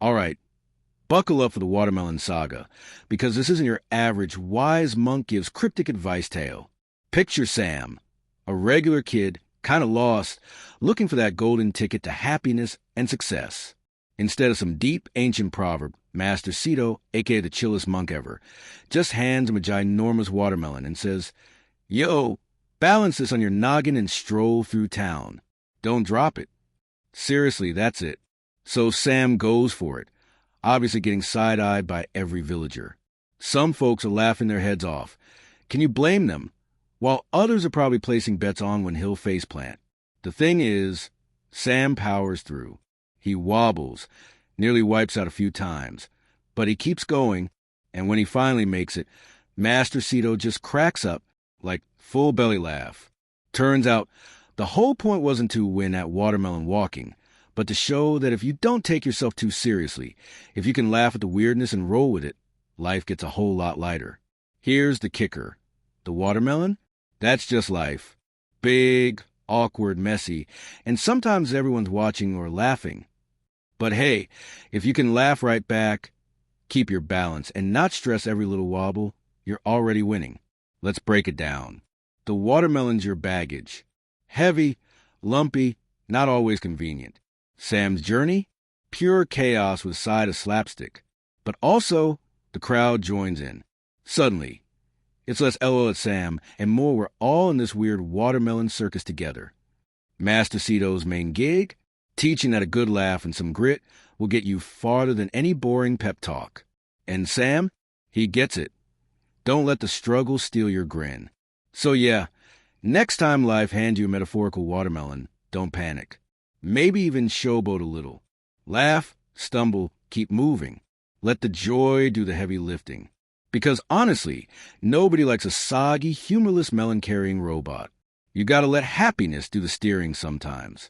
All right, buckle up for the watermelon saga, because this isn't your average wise monk gives cryptic advice tale. Picture Sam, a regular kid, kind of lost, looking for that golden ticket to happiness and success. Instead of some deep, ancient proverb, Master Sito, aka the chillest monk ever, just hands him a ginormous watermelon and says, "Yo, balance this on your noggin and stroll through town. Don't drop it." Seriously, that's it. So Sam goes for it, obviously getting side-eyed by every villager. Some folks are laughing their heads off. Can you blame them? While others are probably placing bets on when he'll faceplant. The thing is, Sam powers through. He wobbles, nearly wipes out a few times, but he keeps going, and when he finally makes it, Master Sito just cracks up, like full belly laugh. Turns out, the whole point wasn't to win at watermelon walking, but to show that if you don't take yourself too seriously, if you can laugh at the weirdness and roll with it, life gets a whole lot lighter. Here's the kicker. The watermelon? That's just life. Big, awkward, messy, and sometimes everyone's watching or laughing. But hey, if you can laugh right back, keep your balance, and not stress every little wobble, you're already winning. Let's break it down. The watermelon's your baggage. Heavy, lumpy, not always convenient. Sam's journey? Pure chaos with a side of slapstick. But also, the crowd joins in. Suddenly, it's less LOL at Sam, and more we're all in this weird watermelon circus together. Master Sito's main gig? Teaching that a good laugh and some grit will get you farther than any boring pep talk. And Sam? He gets it. Don't let the struggle steal your grin. So yeah, next time life hands you a metaphorical watermelon, don't panic. Maybe even showboat a little. Laugh, stumble, keep moving. Let the joy do the heavy lifting. Because honestly, nobody likes a soggy, humorless melon-carrying robot. You gotta let happiness do the steering sometimes.